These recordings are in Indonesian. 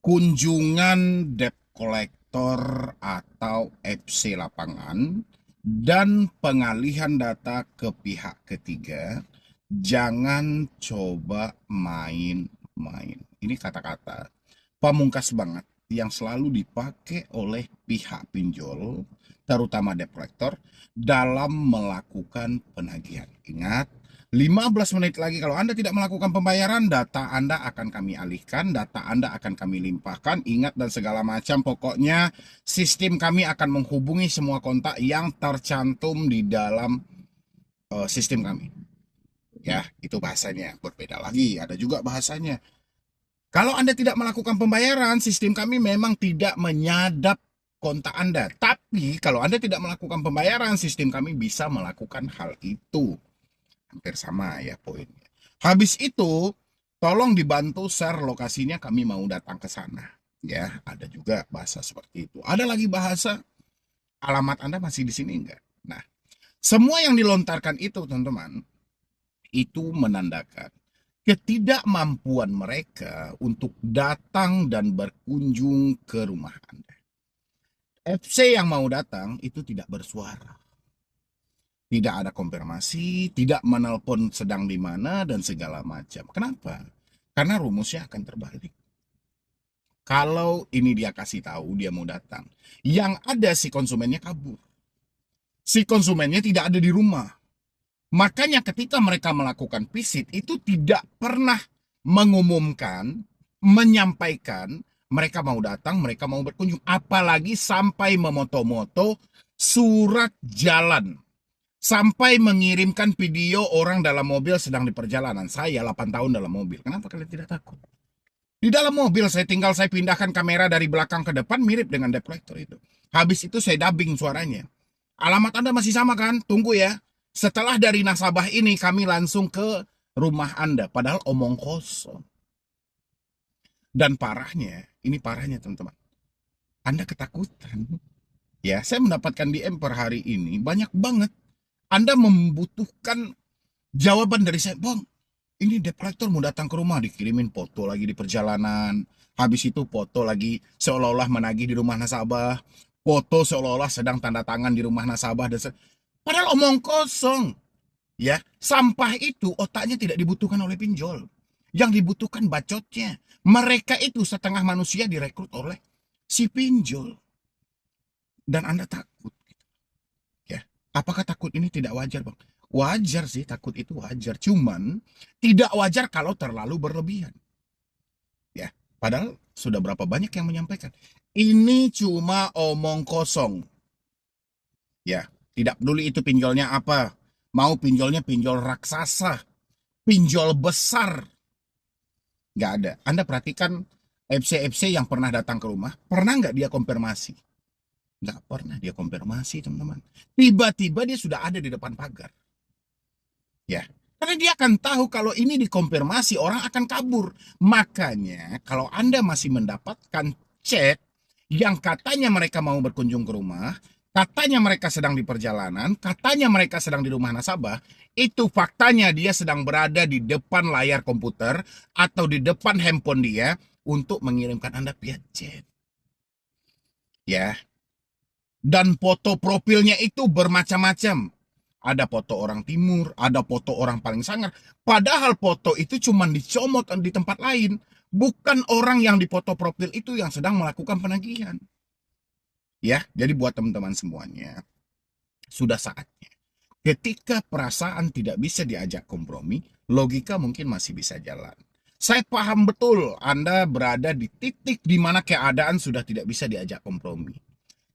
kunjungan debt collector atau FC lapangan dan pengalihan data ke pihak ketiga, jangan coba main-main. Ini kata-kata pamungkas banget yang selalu dipakai oleh pihak pinjol, terutama debt collector, dalam melakukan penagihan. Ingat, 15 menit lagi kalau Anda tidak melakukan pembayaran, data Anda akan kami alihkan, data Anda akan kami limpahkan, ingat dan segala macam. Pokoknya sistem kami akan menghubungi semua kontak yang tercantum di dalam sistem kami. Ya, itu bahasanya. Berbeda lagi, ada juga bahasanya. Kalau Anda tidak melakukan pembayaran, sistem kami memang tidak menyadap kontak Anda. Tapi kalau Anda tidak melakukan pembayaran, sistem kami bisa melakukan hal itu. Hampir sama ya poinnya. Habis itu, tolong dibantu share lokasinya, kami mau datang ke sana. Ya, ada juga bahasa seperti itu. Ada lagi bahasa, alamat Anda masih di sini enggak? Nah, semua yang dilontarkan itu, teman-teman, itu menandakan ketidakmampuan mereka untuk datang dan berkunjung ke rumah Anda. FC yang mau datang itu tidak bersuara. Tidak ada konfirmasi, tidak menelpon sedang di mana, dan segala macam. Kenapa? Karena rumusnya akan terbalik. Kalau ini dia kasih tahu dia mau datang, yang ada si konsumennya kabur. Si konsumennya tidak ada di rumah. Makanya ketika mereka melakukan visit itu tidak pernah mengumumkan, menyampaikan mereka mau datang, mereka mau berkunjung. Apalagi sampai memoto-moto surat jalan. Sampai mengirimkan video orang dalam mobil sedang di perjalanan. Saya 8 tahun dalam mobil. Kenapa kalian tidak takut? Di dalam mobil saya pindahkan kamera dari belakang ke depan, mirip dengan debt collector itu. Habis itu saya dubbing suaranya. Alamat Anda masih sama kan? Tunggu ya. Setelah dari nasabah ini kami langsung ke rumah Anda. Padahal omong kosong. Dan parahnya, ini parahnya teman-teman. Anda ketakutan. Ya, saya mendapatkan DM per hari ini banyak banget. Anda membutuhkan jawaban dari saya, Bang, ini debt collector mau datang ke rumah, dikirimin foto lagi di perjalanan, habis itu foto lagi seolah-olah menagih di rumah nasabah, foto seolah-olah sedang tanda tangan di rumah nasabah, padahal omong kosong. Ya, sampah itu otaknya tidak dibutuhkan oleh pinjol. Yang dibutuhkan bacotnya. Mereka itu setengah manusia direkrut oleh si pinjol. Dan Anda takut. Apakah takut ini tidak wajar, Bang? Wajar sih, takut itu wajar. Cuman tidak wajar kalau terlalu berlebihan. Ya, padahal sudah berapa banyak yang menyampaikan. Ini cuma omong kosong. Ya, tidak peduli itu pinjolnya apa. Mau pinjolnya pinjol raksasa, pinjol besar. Nggak ada. Anda perhatikan FC-FC yang pernah datang ke rumah, pernah nggak dia konfirmasi? Nggak pernah dia konfirmasi, teman-teman. Tiba-tiba dia sudah ada di depan pagar. Ya, karena dia akan tahu kalau ini dikonfirmasi orang akan kabur. Makanya kalau Anda masih mendapatkan chat yang katanya mereka mau berkunjung ke rumah, katanya mereka sedang di perjalanan, katanya mereka sedang di rumah nasabah, itu faktanya dia sedang berada di depan layar komputer atau di depan handphone dia untuk mengirimkan Anda via chat. Ya, dan foto profilnya itu bermacam-macam. Ada foto orang timur, ada foto orang paling sangar. Padahal foto itu cuma dicomot di tempat lain. Bukan orang yang di foto profil itu yang sedang melakukan penagihan. Ya, jadi buat teman-teman semuanya, sudah saatnya. Ketika perasaan tidak bisa diajak kompromi, logika mungkin masih bisa jalan. Saya paham betul Anda berada di titik di mana keadaan sudah tidak bisa diajak kompromi.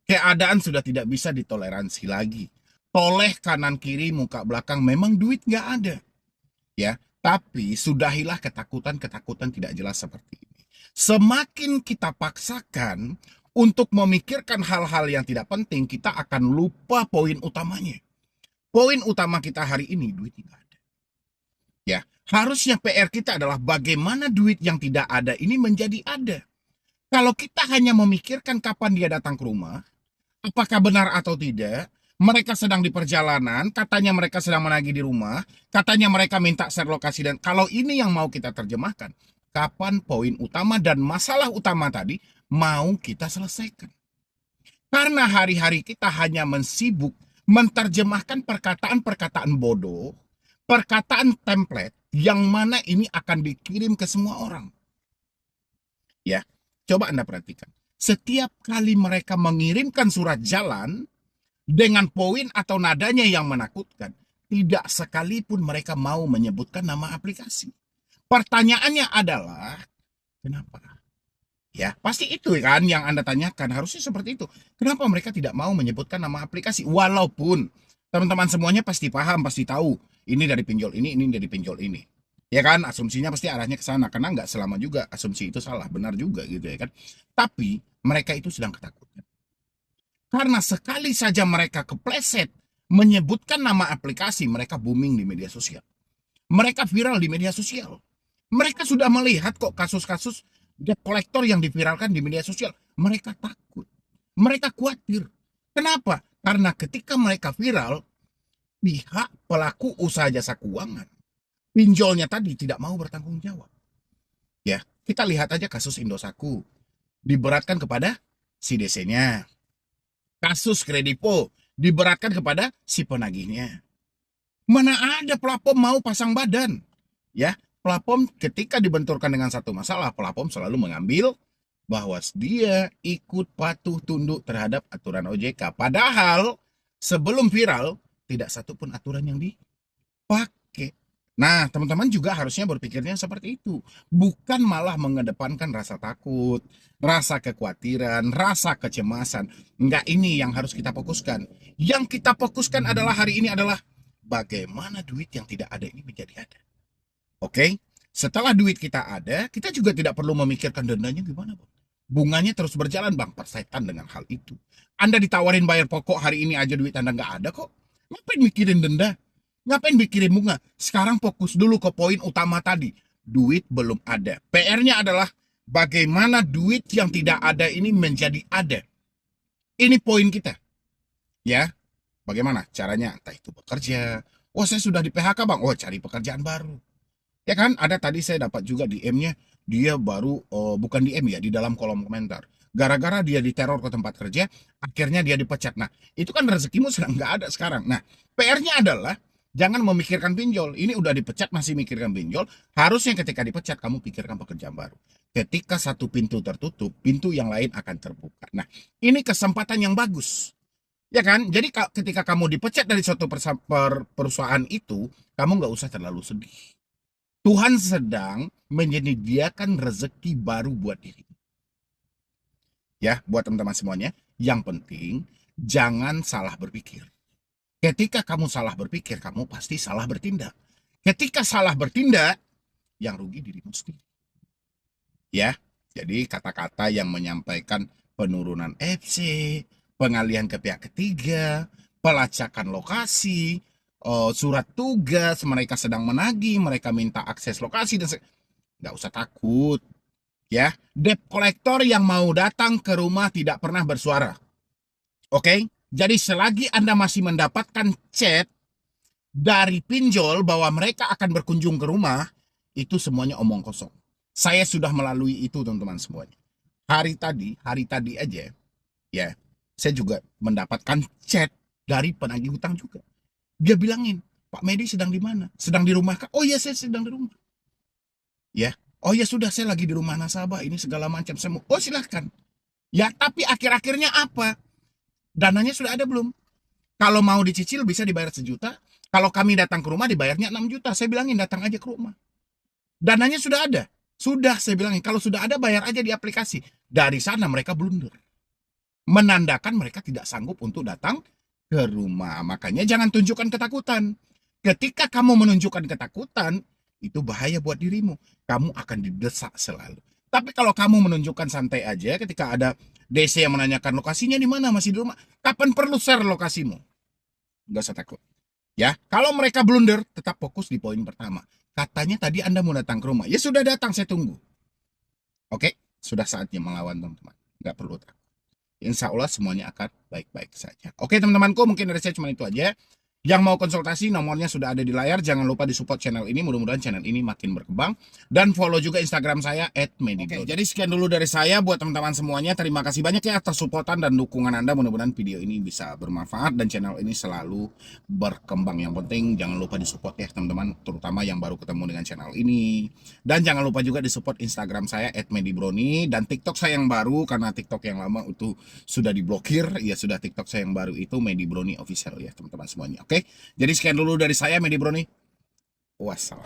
Keadaan sudah tidak bisa ditoleransi lagi. Toleh kanan kiri muka belakang, memang duit nggak ada. Ya, tapi sudahilah ketakutan-ketakutan tidak jelas seperti ini. Semakin kita paksakan untuk memikirkan hal-hal yang tidak penting, kita akan lupa poin utamanya. Poin utama kita hari ini, duit tidak ada. Ya, harusnya PR kita adalah bagaimana duit yang tidak ada ini menjadi ada. Kalau kita hanya memikirkan kapan dia datang ke rumah, apakah benar atau tidak, mereka sedang di perjalanan, katanya mereka sedang menagih di rumah, katanya mereka minta share lokasi, dan kalau ini yang mau kita terjemahkan, kapan poin utama dan masalah utama tadi mau kita selesaikan. Karena hari-hari kita hanya mensibuk menerjemahkan perkataan-perkataan bodoh, perkataan template yang mana ini akan dikirim ke semua orang. Ya, coba Anda perhatikan. Setiap kali mereka mengirimkan surat jalan dengan poin atau nadanya yang menakutkan, tidak sekalipun mereka mau menyebutkan nama aplikasi. Pertanyaannya adalah, kenapa? Ya, pasti itu kan yang Anda tanyakan. Harusnya seperti itu. Kenapa mereka tidak mau menyebutkan nama aplikasi? Walaupun teman-teman semuanya pasti paham, pasti tahu. Ini dari pinjol ini dari pinjol ini. Ya kan, asumsinya pasti arahnya ke sana. Karena nggak selama juga asumsi itu salah. Benar juga gitu ya kan. Tapi mereka itu sedang ketakutan. Karena sekali saja mereka kepleset menyebutkan nama aplikasi, mereka booming di media sosial. Mereka viral di media sosial. Mereka sudah melihat kok kasus-kasus debt collector yang diviralkan di media sosial. Mereka takut. Mereka khawatir. Kenapa? Karena ketika mereka viral, pihak pelaku usaha jasa keuangan, pinjolnya tadi tidak mau bertanggung jawab. Ya, kita lihat aja kasus Indosat diberatkan kepada si DC-nya. Kasus Kredipo diberatkan kepada si penagihnya. Mana ada pelapor mau pasang badan? Ya, pelapor ketika dibenturkan dengan satu masalah, pelapor selalu mengambil bahwa dia ikut patuh tunduk terhadap aturan OJK. Padahal sebelum viral, tidak satu pun aturan yang dipakai. Nah, teman-teman juga harusnya berpikirnya seperti itu. Bukan malah mengedepankan rasa takut, rasa kekhawatiran, rasa kecemasan. Enggak, ini yang harus kita fokuskan. Yang kita fokuskan adalah hari ini adalah bagaimana duit yang tidak ada ini menjadi ada. Oke? Setelah duit kita ada, kita juga tidak perlu memikirkan dendanya gimana, Bang. Bunganya terus berjalan, Bang. Persetan dengan hal itu. Anda ditawarin bayar pokok hari ini aja duit Anda nggak ada kok. Ngapain mikirin denda? Ngapain mikirin bunga? Sekarang fokus dulu ke poin utama tadi. Duit belum ada. PR-nya adalah bagaimana duit yang tidak ada ini menjadi ada. Ini poin kita. Ya, bagaimana caranya? Entah itu bekerja. Oh, saya sudah di PHK, Bang. Oh, cari pekerjaan baru. Ya kan, ada tadi saya dapat juga DM-nya, dia baru, bukan DM ya, di dalam kolom komentar. Gara-gara dia diteror ke tempat kerja, akhirnya dia dipecat. Nah, itu kan rezekimu sedang nggak ada sekarang. Nah, PR-nya adalah, jangan memikirkan pinjol. Ini udah dipecat masih mikirkan pinjol, harusnya ketika dipecat kamu pikirkan pekerjaan baru. Ketika satu pintu tertutup, pintu yang lain akan terbuka. Nah, ini kesempatan yang bagus. Ya kan, jadi ketika kamu dipecat dari suatu perusahaan itu, kamu nggak usah terlalu sedih. Tuhan sedang menyediakan rezeki baru buat diri. Ya, buat teman-teman semuanya, yang penting jangan salah berpikir. Ketika kamu salah berpikir, kamu pasti salah bertindak. Ketika salah bertindak, yang rugi dirimu sendiri. Ya, jadi kata-kata yang menyampaikan penurunan FC, pengalihan ke pihak ketiga, pelacakan lokasi, surat tugas, mereka sedang menagih, mereka minta akses lokasi, dan nggak usah takut. Ya, debt collector yang mau datang ke rumah tidak pernah bersuara. Oke, jadi selagi Anda masih mendapatkan chat dari pinjol bahwa mereka akan berkunjung ke rumah, itu semuanya omong kosong. Saya sudah melalui itu, teman-teman semuanya. Hari tadi aja, ya, saya juga mendapatkan chat dari penagih hutang juga. Dia bilangin, Pak Medi sedang di mana? Sedang di rumah kah? Oh iya, saya sedang di rumah. Ya, oh ya sudah, saya lagi di rumah nasabah, ini segala macam. Saya mau, oh silahkan. Ya, tapi akhir-akhirnya apa? Dananya sudah ada belum? Kalau mau dicicil bisa dibayar 1 juta. Kalau kami datang ke rumah dibayarnya 6 juta. Saya bilangin datang aja ke rumah. Dananya sudah ada. Sudah, saya bilangin. Kalau sudah ada bayar aja di aplikasi. Dari sana mereka blunder. Menandakan mereka tidak sanggup untuk datang ke rumah. Makanya jangan tunjukkan ketakutan. Ketika kamu menunjukkan ketakutan, itu bahaya buat dirimu. Kamu akan didesak selalu. Tapi kalau kamu menunjukkan santai aja, ketika ada DC yang menanyakan lokasinya di mana, masih di rumah, kapan perlu share lokasimu? Gak usah takut. Ya, kalau mereka blunder, tetap fokus di poin pertama. Katanya tadi Anda mau datang ke rumah. Ya sudah datang, saya tunggu. Oke, sudah saatnya melawan, teman-teman. Gak perlu takut. Insya Allah semuanya akan baik-baik saja. Oke, teman-temanku, mungkin dari saya cuma itu aja. Yang mau konsultasi, nomornya sudah ada di layar. Jangan lupa di-support channel ini. Mudah-mudahan channel ini makin berkembang. Dan follow juga Instagram saya @medibroni. Oke, jadi sekian dulu dari saya buat teman-teman semuanya. Terima kasih banyak ya atas supportan dan dukungan Anda. Mudah-mudahan video ini bisa bermanfaat dan channel ini selalu berkembang. Yang penting jangan lupa di-support ya teman-teman, terutama yang baru ketemu dengan channel ini. Dan jangan lupa juga di-support Instagram saya @medibroni dan TikTok saya yang baru, karena TikTok yang lama itu sudah diblokir. Ya sudah, TikTok saya yang baru itu Medibroni Official ya teman-teman semuanya. Oke. Jadi sekian dulu dari saya, Medibroni. Wassalam.